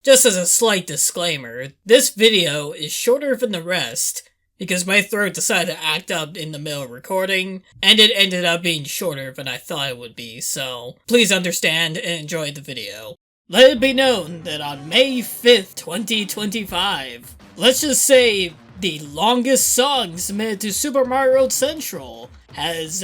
Just as a slight disclaimer, this video is shorter than the rest because my throat decided to act up in the middle of recording, and it ended up being shorter than I thought it would be, so please understand and enjoy the video. Let it be known that on May 5th, 2025, let's just say the longest song submitted to Super Mario World Central has,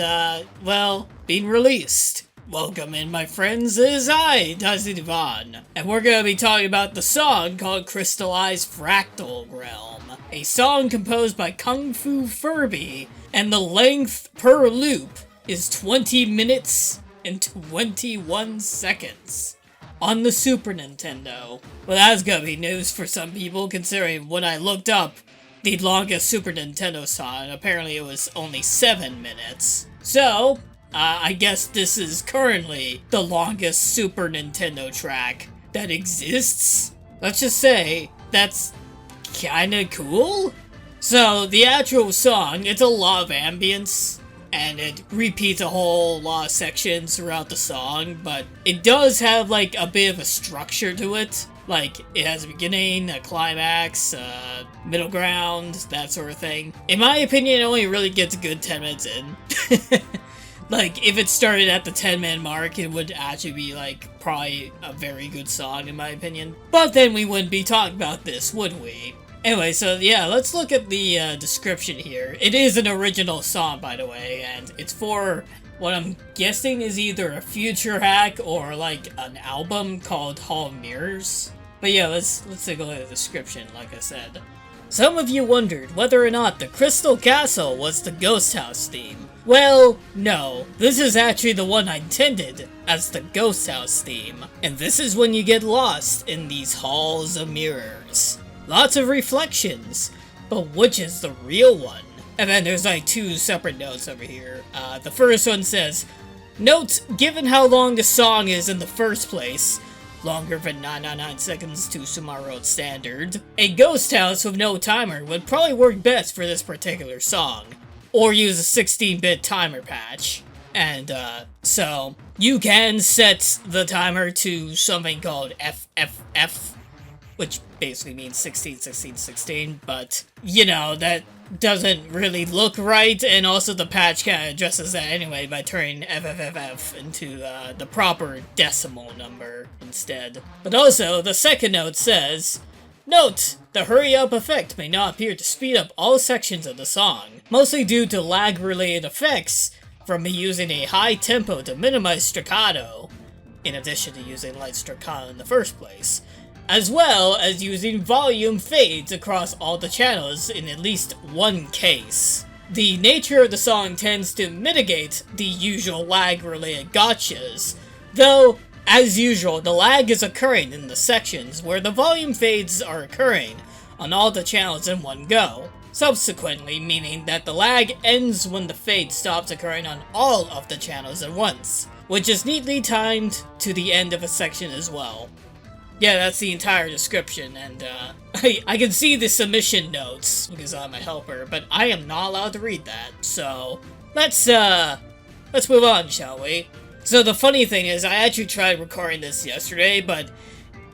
been released. Welcome in, my friends, it is I, Daizo Discuss, and we're gonna be talking about the song called Crystallized Fractal Realm, a song composed by KungFuFurby, and the length per loop is 20 minutes and 21 seconds. On the Super Nintendo. Well, that's gonna be news for some people, considering when I looked up the longest Super Nintendo song, apparently it was only 7 minutes. So, I guess this is currently the longest Super Nintendo track that exists. Let's just say, that's kinda cool? So, the actual song, it's a lot of ambience, and it repeats a whole lot of sections throughout the song, but it does have, like, a bit of a structure to it. Like, it has a beginning, a climax, middle ground, that sort of thing. In my opinion, it only really gets a good 10 minutes in. Like, if it started at the 10-minute mark, it would actually be, like, probably a very good song, in my opinion. But then we wouldn't be talking about this, would we? Anyway, so yeah, let's look at the description here. It is an original song, by the way, and it's for what I'm guessing is either a future hack or, like, an album called Hall of Mirrors. But yeah, let's take a look at the description, like I said. Some of you wondered whether or not the Crystal Castle was the Ghost House theme. Well, no. This is actually the one I intended as the Ghost House theme. And this is when you get lost in these halls of mirrors. Lots of reflections, but which is the real one? And then there's like 2 separate notes over here. The first one says, note, given how long the song is in the first place, longer than 999 seconds to Sumaru standard, a ghost house with no timer would probably work best for this particular song. Or use a 16-bit timer patch. And, so, you can set the timer to something called FFF, which basically means 16, 16, 16, but, you know, that doesn't really look right, and also the patch kind of addresses that anyway by turning FFFF into the proper decimal number instead. But also, the second note says, note, the hurry-up effect may not appear to speed up all sections of the song, mostly due to lag-related effects from me using a high tempo to minimize staccato, in addition to using light staccato in the first place, as well as using volume fades across all the channels in at least one case. The nature of the song tends to mitigate the usual lag-related gotchas, though, as usual, the lag is occurring in the sections where the volume fades are occurring on all the channels in one go, subsequently meaning that the lag ends when the fade stops occurring on all of the channels at once, which is neatly timed to the end of a section as well. Yeah, that's the entire description, and I can see the submission notes because I'm a helper, but I am not allowed to read that, so let's move on, shall we? So the funny thing is, I actually tried recording this yesterday, but,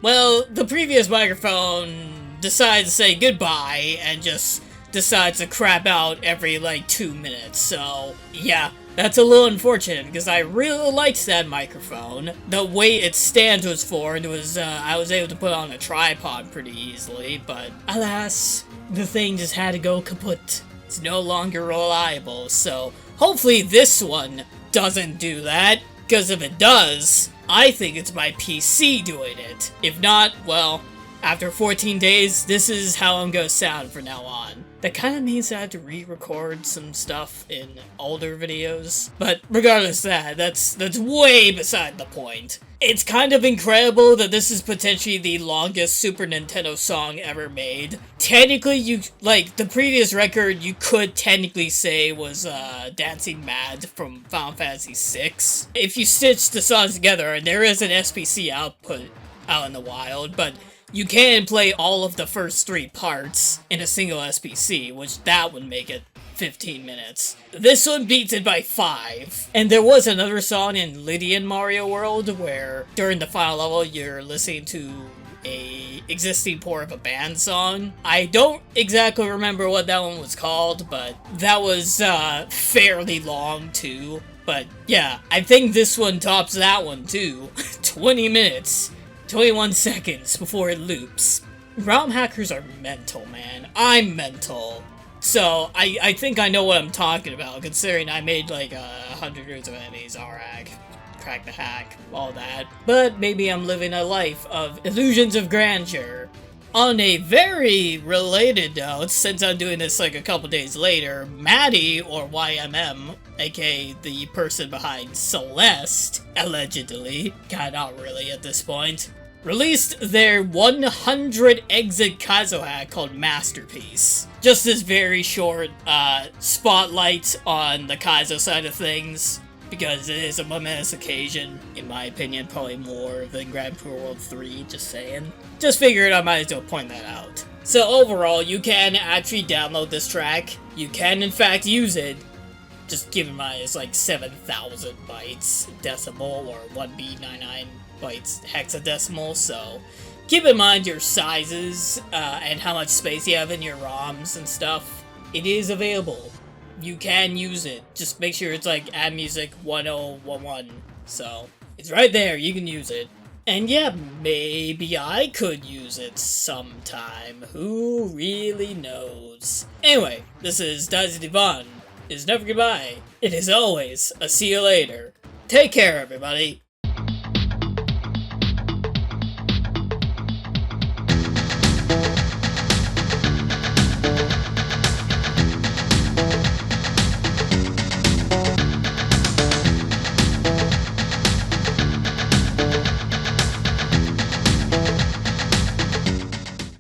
well, the previous microphone decides to say goodbye and just decides to crap out every, like, 2 minutes, so, yeah. That's a little unfortunate, because I really liked that microphone. The weight its stand was for, and it was, I was able to put it on a tripod pretty easily, but alas, the thing just had to go kaput. It's no longer reliable, so hopefully this one doesn't do that, because if it does, I think it's my PC doing it. If not, well, after 14 days, this is how I'm gonna sound from now on. That kind of means I have to re-record some stuff in older videos. But regardless of that, that's way beside the point. It's kind of incredible that this is potentially the longest Super Nintendo song ever made. Technically, the previous record you could technically say was, Dancing Mad from Final Fantasy VI. If you stitch the songs together, and there is an SPC output out in the wild, but you can play all of the first 3 parts in a single SPC, which that would make it 15 minutes. This one beats it by 5. And there was another song in Lydian Mario World where during the final level you're listening to a existing port of a band song. I don't exactly remember what that one was called, but that was fairly long too. But yeah, I think this one tops that one too. 20 minutes, 21 seconds before it loops. ROM hackers are mental, man. I'm mental. So, I think I know what I'm talking about, considering I made like 100 years of enemies, alright. Crack the hack, all that. But maybe I'm living a life of illusions of grandeur. On a very related note, since I'm doing this like a couple days later, Maddy, or YMM, aka the person behind Celeste, allegedly, not really at this point, released their 100 exit Kaizo hack called Masterpiece. Just this very short spotlight on the Kaizo side of things, because it is a momentous occasion, in my opinion, probably more than Grand Prix World 3, just saying. Just figured I might as well point that out. So overall, you can actually download this track. You can in fact use it. Just keep in mind it's like 7,000 bytes decimal, or 1B99 bytes hexadecimal, so keep in mind your sizes and how much space you have in your ROMs and stuff. It is available. You can use it. Just make sure it's like add music 1011. So it's right there. You can use it. And yeah, maybe I could use it sometime. Who really knows? Anyway, this is Daizo Discuss. It's never goodbye. It is always a see you later. Take care, everybody.